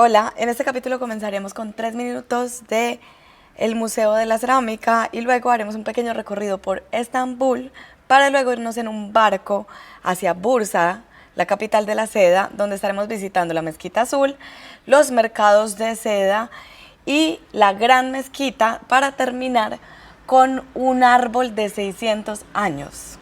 Hola, en este capítulo comenzaremos con 3 minutos de el Museo de la Cerámica y luego haremos un pequeño recorrido por Estambul para luego irnos en un barco hacia Bursa, la capital de la seda, donde estaremos visitando la Mezquita Azul, los mercados de seda y la Gran Mezquita para terminar con un árbol de 600 años.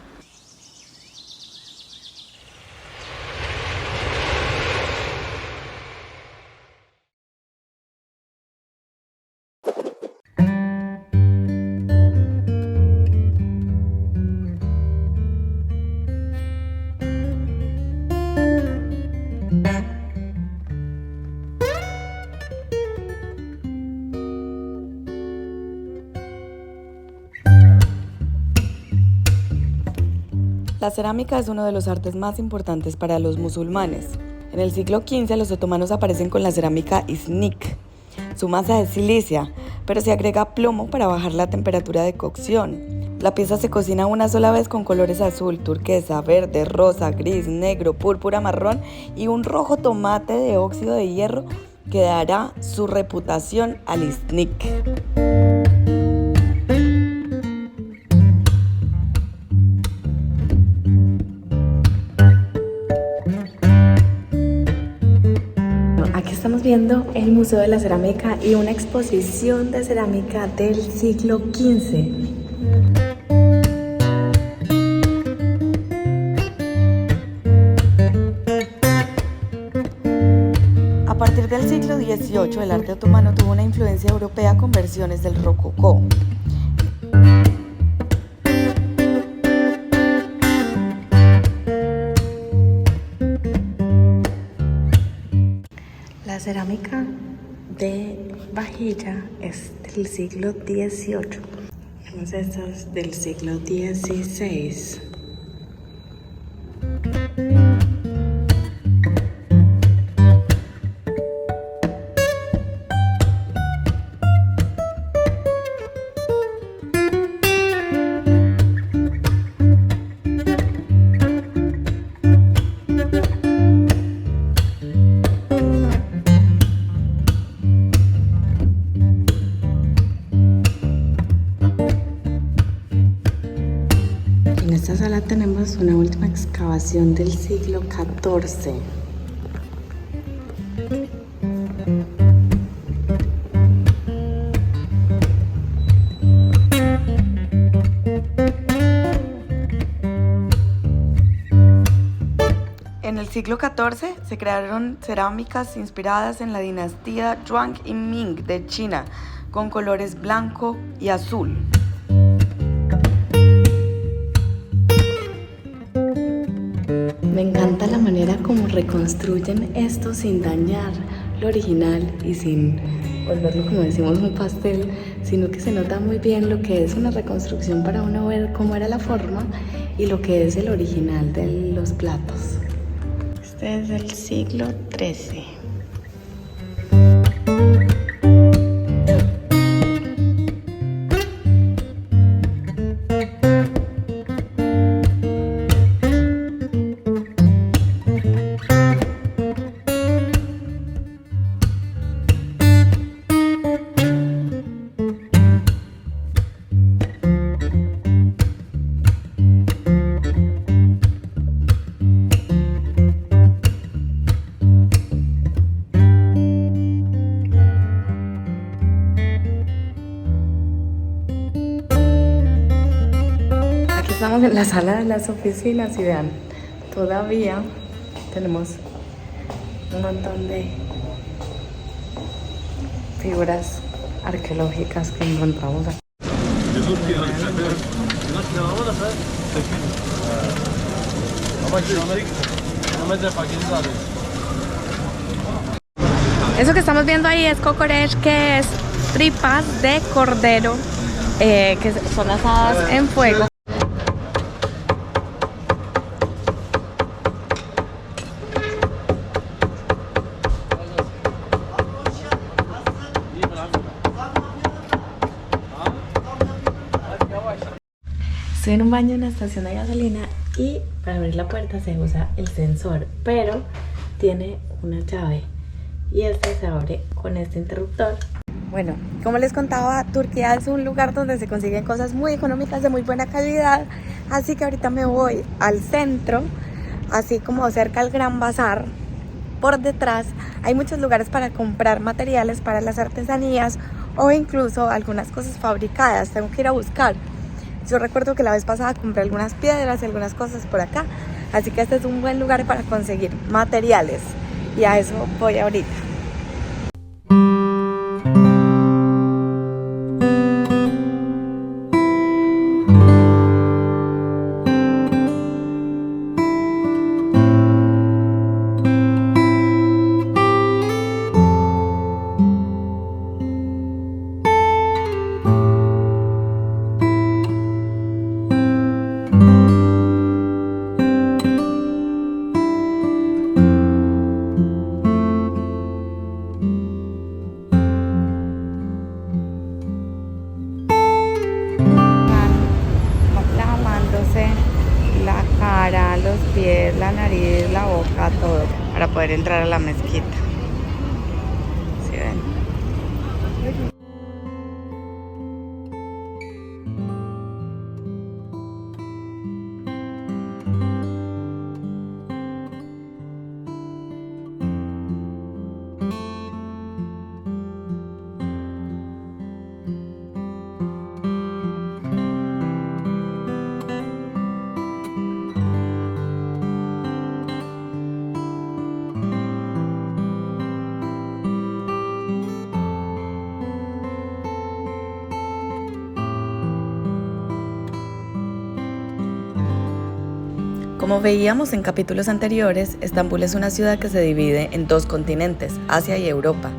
La cerámica es uno de los artes más importantes para los musulmanes. En el siglo XV los otomanos aparecen con la cerámica iznik. Su masa es silicia, pero se agrega plomo para bajar la temperatura de cocción. La pieza se cocina una sola vez con colores azul, turquesa, verde, rosa, gris, negro, púrpura, marrón y un rojo tomate de óxido de hierro que dará su reputación al iznik. Estamos viendo el Museo de la Cerámica y una exposición de cerámica del siglo XV. A partir del siglo XVIII, el arte otomano tuvo una influencia europea con versiones del rococó. La cerámica de vajilla es del siglo XVIII. Vemos estas del siglo XVI. En esta sala tenemos una última excavación del siglo XIV. En el siglo XIV se crearon cerámicas inspiradas en la dinastía Yuan y Ming de China, con colores blanco y azul. Me encanta la manera como reconstruyen esto sin dañar lo original y sin volverlo, como decimos, un pastel, sino que se nota muy bien lo que es una reconstrucción para uno ver cómo era la forma y lo que es el original de los platos. Este es del siglo XIII. Estamos en la sala de las oficinas y vean, todavía tenemos un montón de figuras arqueológicas que encontramos aquí. Eso que estamos viendo ahí es kokoresh, que es tripas de cordero que son asadas en fuego. Estoy en un baño en una estación de gasolina y para abrir la puerta se usa el sensor, pero tiene una llave y este se abre con este interruptor. Bueno, como les contaba, Turquía es un lugar donde se consiguen cosas muy económicas de muy buena calidad, así que ahorita me voy al centro, así como cerca al Gran Bazar. Por detrás hay muchos lugares para comprar materiales para las artesanías o incluso algunas cosas fabricadas. Tengo que ir a buscar. Yo recuerdo que la vez pasada compré algunas piedras y algunas cosas por acá, así que este es un buen lugar para conseguir materiales y a eso voy ahorita. La cara, los pies, la nariz, la boca, todo para poder entrar a la mezquita. ¿Sí ven? Como veíamos en capítulos anteriores, Estambul es una ciudad que se divide en dos continentes, Asia y Europa,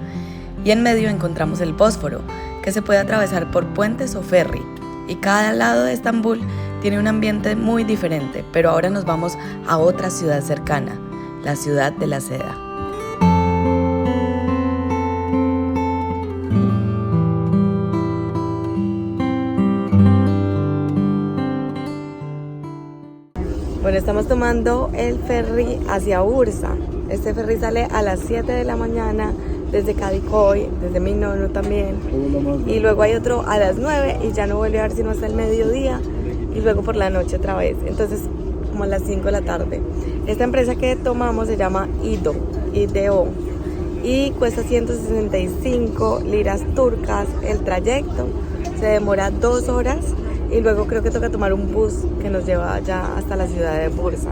y en medio encontramos el Bósforo, que se puede atravesar por puentes o ferry, y cada lado de Estambul tiene un ambiente muy diferente, pero ahora nos vamos a otra ciudad cercana, la ciudad de la seda. Bueno, estamos tomando el ferry hacia Bursa. Este ferry sale a las 7 de la mañana desde Kadıköy, desde Minonu también. Y luego hay otro a las 9 y ya no vuelve a ver sino hasta el mediodía. Y luego por la noche otra vez. Entonces, como a las 5 de la tarde. Esta empresa que tomamos se llama IDO. Y cuesta 165 liras turcas el trayecto. Se demora 2 horas. Y luego creo que toca tomar un bus que nos lleva ya hasta la ciudad de Bursa.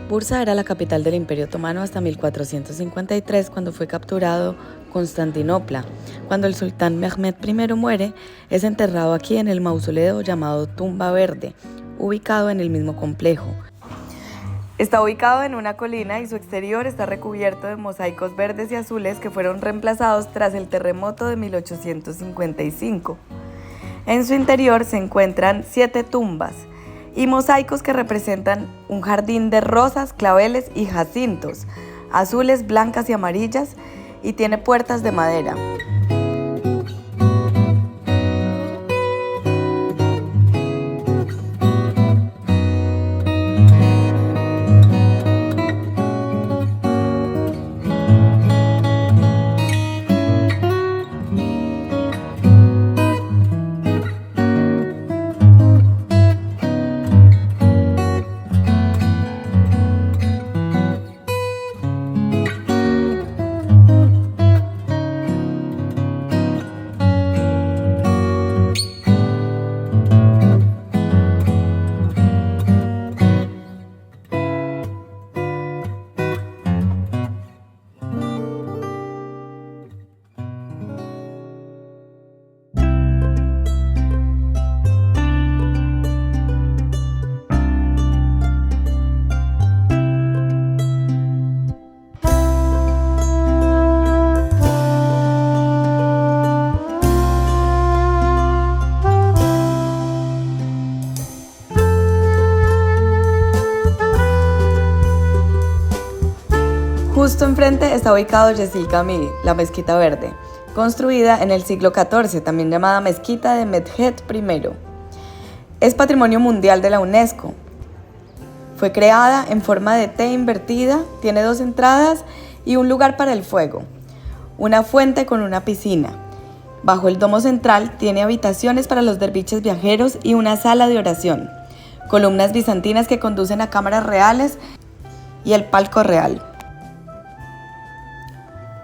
Bursa era la capital del Imperio Otomano hasta 1453, cuando fue capturado Constantinopla. Cuando el sultán Mehmed I muere, es enterrado aquí en el mausoleo llamado Tumba Verde, ubicado en el mismo complejo. Está ubicado en una colina y su exterior está recubierto de mosaicos verdes y azules que fueron reemplazados tras el terremoto de 1855. En su interior se encuentran 7 tumbas y mosaicos que representan un jardín de rosas, claveles y jacintos, azules, blancas y amarillas, y tiene puertas de madera. Justo enfrente está ubicado Yeşil Cami, la Mezquita Verde, construida en el siglo XIV, también llamada Mezquita de Mehmet I. Es Patrimonio Mundial de la UNESCO. Fue creada en forma de T invertida, tiene 2 entradas y un lugar para el fuego, una fuente con una piscina. Bajo el domo central tiene habitaciones para los derviches viajeros y una sala de oración, columnas bizantinas que conducen a cámaras reales y el palco real.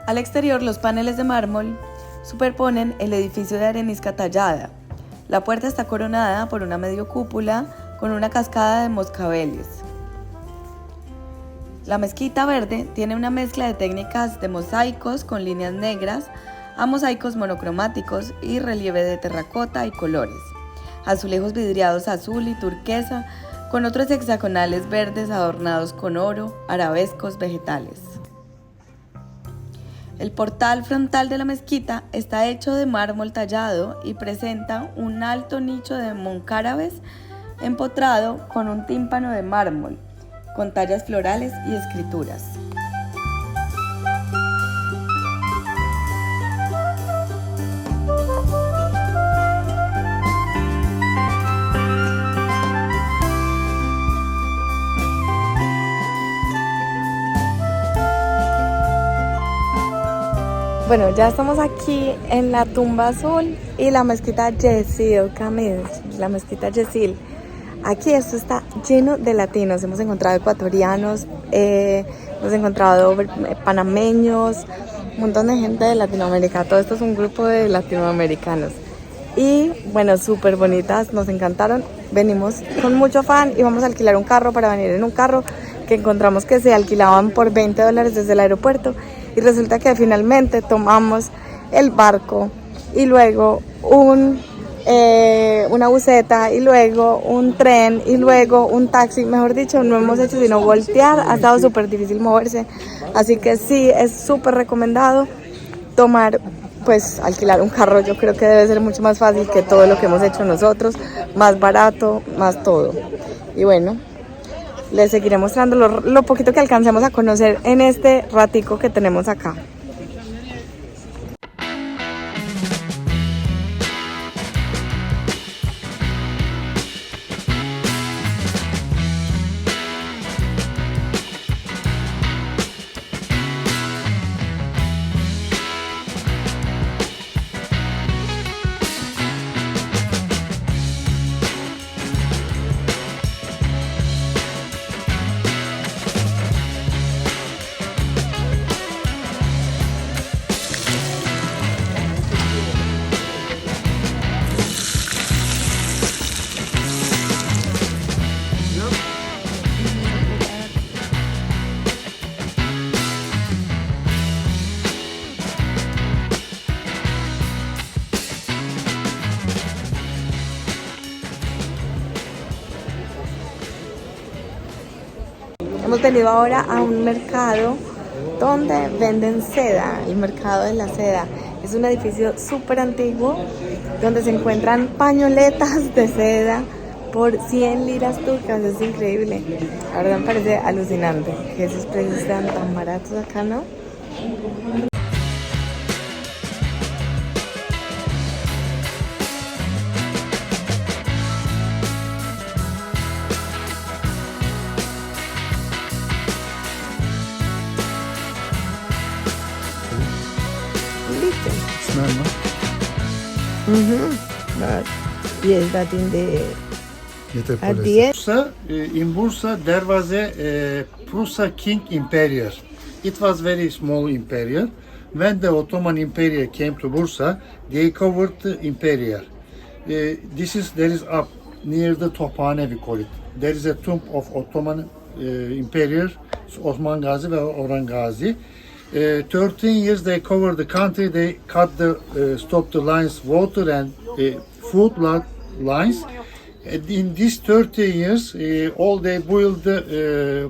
Al exterior, los paneles de mármol superponen el edificio de arenisca tallada. La puerta está coronada por una medio cúpula con una cascada de moscabeles. La Mezquita Verde tiene una mezcla de técnicas de mosaicos con líneas negras a mosaicos monocromáticos y relieve de terracota y colores, azulejos vidriados azul y turquesa con otros hexagonales verdes adornados con oro, arabescos vegetales. El portal frontal de la mezquita está hecho de mármol tallado y presenta un alto nicho de moncárabes empotrado con un tímpano de mármol, con tallas florales y escrituras. Bueno, ya estamos aquí en la tumba azul y la mezquita Yeşil Cami, la mezquita Yeşil. Aquí esto está lleno de latinos, hemos encontrado ecuatorianos, hemos encontrado panameños, un montón de gente de Latinoamérica. Todo esto es un grupo de latinoamericanos. Y bueno, súper bonitas, nos encantaron. Venimos con mucho afán y vamos a alquilar un carro para venir en un carro que encontramos que se alquilaban por $20 desde el aeropuerto. Y resulta que finalmente tomamos el barco y luego una buseta y luego un tren y luego un taxi. Mejor dicho, no hemos hecho sino voltear, ha estado súper difícil moverse. Así que sí, es súper recomendado alquilar un carro. Yo creo que debe ser mucho más fácil que todo lo que hemos hecho nosotros, más barato, más todo. Y bueno, les seguiré mostrando lo poquito que alcancemos a conocer en este ratico que tenemos acá. Hemos venido ahora a un mercado donde venden seda, el mercado de la seda. Es un edificio súper antiguo donde se encuentran pañoletas de seda por 100 liras turcas. Es increíble. La verdad me parece alucinante que esos precios sean tan baratos acá, ¿no? Yes, that in the at the end. Bursa, in Bursa there was a Prusa King Imperial. It was very small imperial. When the Ottoman Empire came to Bursa, they covered the imperial. There is up near the Tophane, we call it. There is a tomb of Ottoman Imperial, Osman Gazi ve Orhan Gazi. 13 years they covered the country. They stopped the lines, water and food lines. In these 30 years, all they build they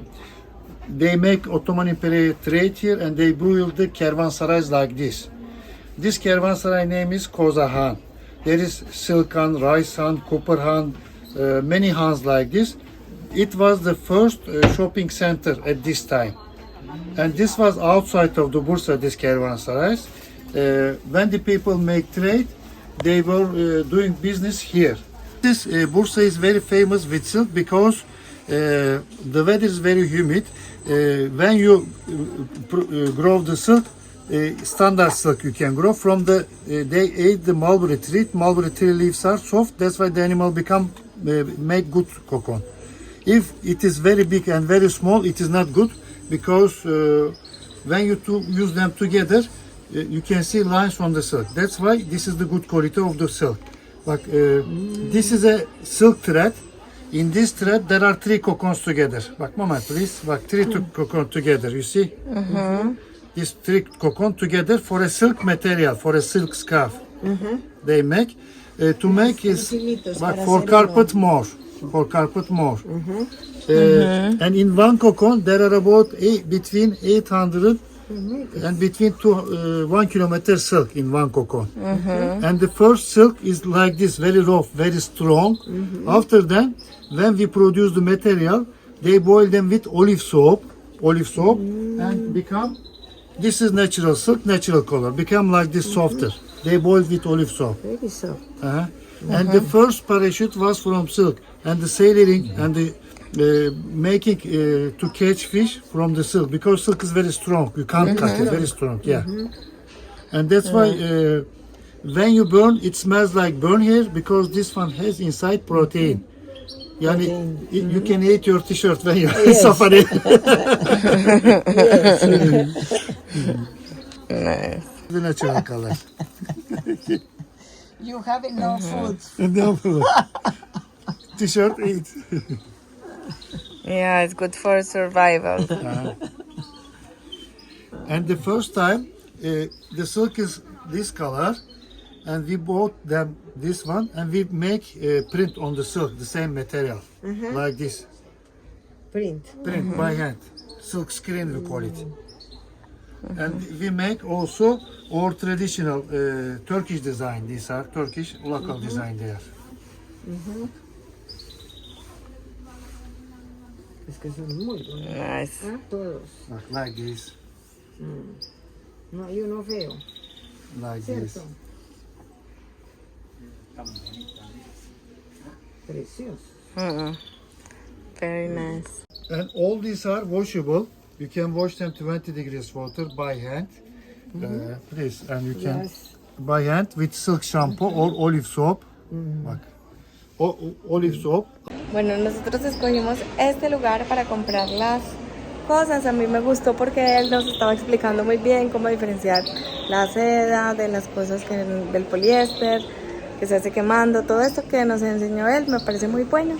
make Ottoman Empire trade here, and they build the caravansarais like this. This caravansarai name is Koza Han. There is Silk Han, Rice Han, Copper Han, many Hans like this. It was the first shopping center at this time. And this was outside of the Bursa, this caravansarais. When the people make trade, they were doing business here. This Bursa is very famous with silk because the weather is very humid. When you grow the silk, standard silk you can grow from the they ate the mulberry tree. Mulberry tree leaves are soft. That's why the animal become make good cocoon. If it is very big and very small, it is not good because when you use them together, you can see lines on the silk. That's why this is the good quality of the silk. Like this is a silk thread. In this thread, there are 3 cocoons together. Like, moment, please. Like 3 cocoons together. You see? These 3 cocoons together for a silk material, for a silk scarf. They make to make is like for carpet more. For carpet more. And in one cocoon, there are about between 800 and between 1 kilometer silk in one cocoon. And the first silk is like this, very rough, very strong. After that, when we produce the material, they boil them with olive soap, and become, this is natural silk, natural color, become like this softer. They boil with olive soap. Very soft. And the first parachute was from silk, and the sailoring and the making to catch fish from the silk, because silk is very strong. You can't cut it, very strong, yeah. And that's why when you burn, it smells like burn hair, because this one has inside protein. Yani, you can eat your t-shirt when you're safari. Nice. The natural color. You have no food. No food. T-shirt, eat. Yeah, it's good for survival. And the first time, the silk is this color, and we bought them this one, and we make print on the silk, the same material, like this. Print. Print by hand, silk screen we call it. And we make also our traditional Turkish design. These are Turkish local design there. Es que son muy bonitos. Nice. Todos. Like this, No hay uno feo. like this. ¿Cierto? Precioso. Very nice. And all these are washable. You can wash them 20 degrees water by hand. Please, and you can Yes. by hand with silk shampoo or olive soap. Bak. Olive soap. Bueno, nosotros escogimos este lugar para comprar las cosas. A mí me gustó porque él nos estaba explicando muy bien cómo diferenciar la seda de las cosas del poliéster, que se hace quemando. Todo esto que nos enseñó él me parece muy bueno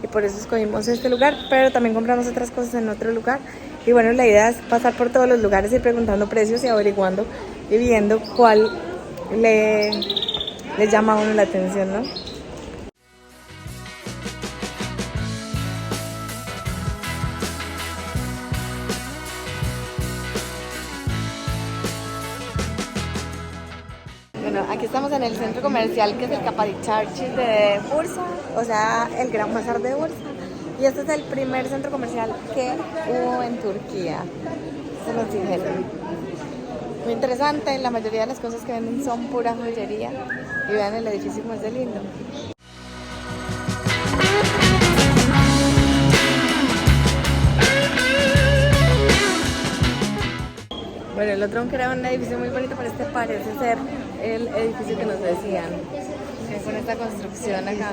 y por eso escogimos este lugar, pero también compramos otras cosas en otro lugar. Y bueno, la idea es pasar por todos los lugares y preguntando precios y averiguando y viendo cuál le llama a uno la atención, ¿no? Bueno, aquí estamos en el centro comercial que es el Kapadiçarçı de Bursa, o sea, el Gran Bazar de Bursa. Y este es el primer centro comercial que hubo en Turquía, se nos dijeron. Muy interesante, la mayoría de las cosas que venden son pura joyería. Y vean el edificio como es de lindo. Bueno, el otro, aunque era un edificio muy bonito, pero este parece ser el edificio que nos decían. Con esta construcción acá.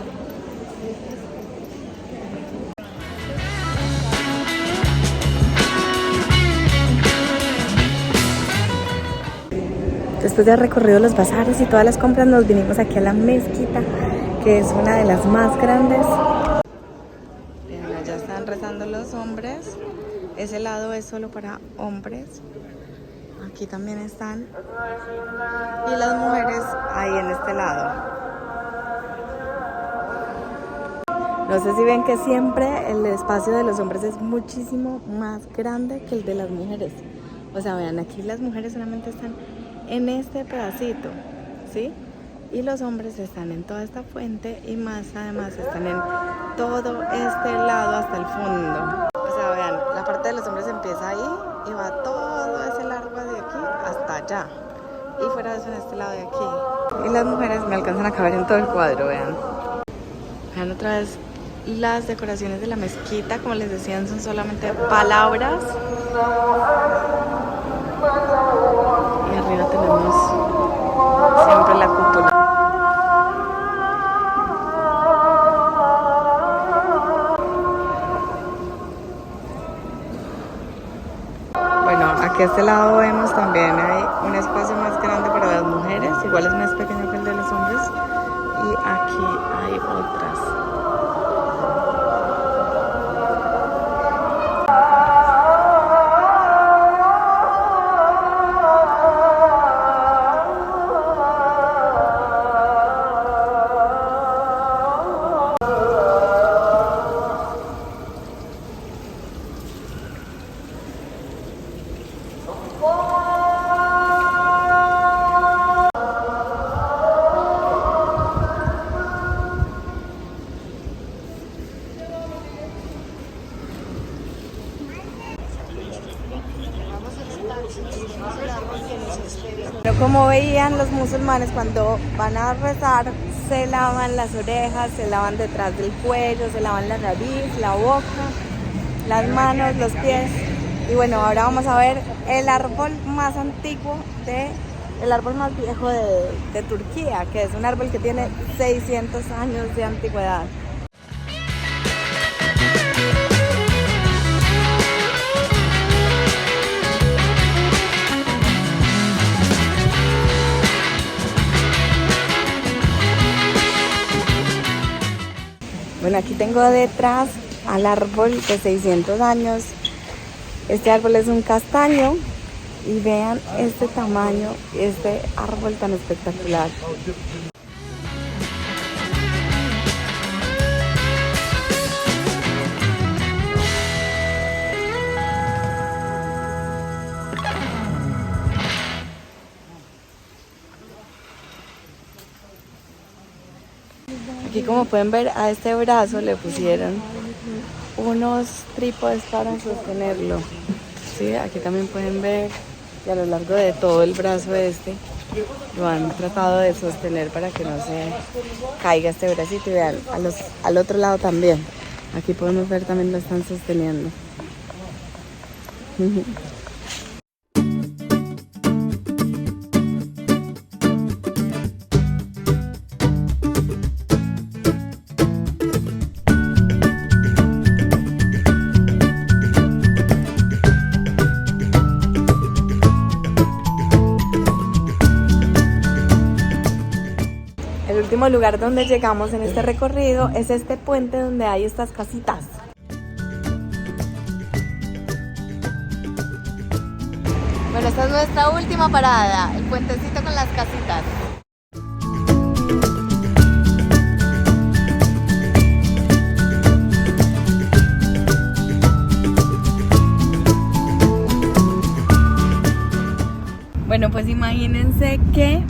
Después de haber recorrido los bazares y todas las compras, nos vinimos aquí a la mezquita, que es una de las más grandes. Vean, allá están rezando los hombres. Ese lado es solo para hombres. Aquí también están. Y las mujeres ahí en este lado. No sé si ven que siempre el espacio de los hombres es muchísimo más grande que el de las mujeres. O sea, vean, aquí las mujeres solamente están en este pedacito, ¿sí? Y los hombres están en toda esta fuente y más además están en todo este lado hasta el fondo. O sea, vean, la parte de los hombres empieza ahí y va todo ese largo de aquí hasta allá. Y fuera de eso, en este lado de aquí. Y las mujeres me alcanzan a caber en todo el cuadro, vean. Vean otra vez las decoraciones de la mezquita, como les decían, son solamente palabras. Y arriba tenemos siempre la cúpula. Bueno, aquí a este lado vemos también hay un espacio más grande para las mujeres, igual es más pequeño que el de los hombres. Y aquí hay otras. Pero como veían los musulmanes cuando van a rezar, se lavan las orejas, se lavan detrás del cuello, se lavan la nariz, la boca, las manos, los pies. Y bueno, ahora vamos a ver el árbol más antiguo el árbol más viejo de Turquía, que es un árbol que tiene 600 años de antigüedad. Bueno, aquí tengo detrás al árbol de 600 años. Este árbol es un castaño y vean este tamaño, este árbol tan espectacular. Aquí, como pueden ver, a este brazo le pusieron unos trípodes para sostenerlo. Sí, aquí también pueden ver, y a lo largo de todo el brazo lo han tratado de sostener para que no se caiga este bracito. Y vean, al otro lado también. Aquí podemos ver, también lo están sosteniendo. El último lugar donde llegamos en este recorrido es este puente donde hay estas casitas. Bueno, esta es nuestra última parada, el puentecito con las casitas. Bueno, pues imagínense que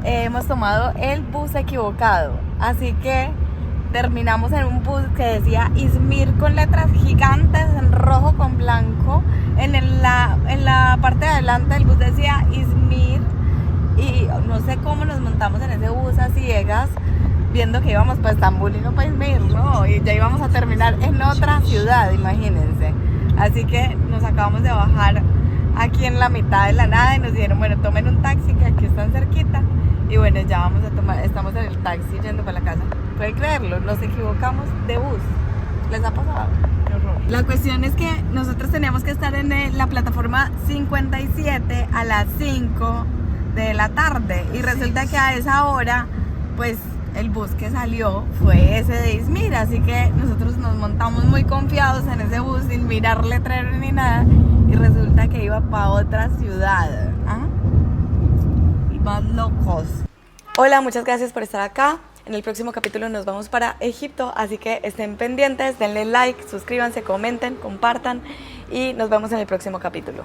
hemos tomado el bus equivocado, así que terminamos en un bus que decía Izmir con letras gigantes en rojo con blanco. En la parte de adelante del bus decía Izmir, y no sé cómo nos montamos en ese bus a ciegas, viendo que íbamos para Estambul y no para Izmir, ¿no? Y ya íbamos a terminar en otra ciudad, imagínense. Así que nos acabamos de bajar aquí en la mitad de la nada y nos dijeron, bueno, tomen un taxi que aquí están cerquita. Y bueno, ya vamos a tomar, estamos en el taxi yendo para la casa. ¿Pueden creerlo? Nos equivocamos de bus. ¿Les ha pasado? Qué horror. La cuestión es que nosotros teníamos que estar en la plataforma 57 a las 5 de la tarde. Y resulta que a esa hora, pues el bus que salió fue ese de Izmir. Así que nosotros nos montamos muy confiados en ese bus sin mirar letrero ni nada. Y resulta que iba para otra ciudad. ¿Ah? Más locos. Hola, muchas gracias por estar acá. En el próximo capítulo nos vamos para Egipto, así que estén pendientes, denle like, suscríbanse, comenten, compartan y nos vemos en el próximo capítulo.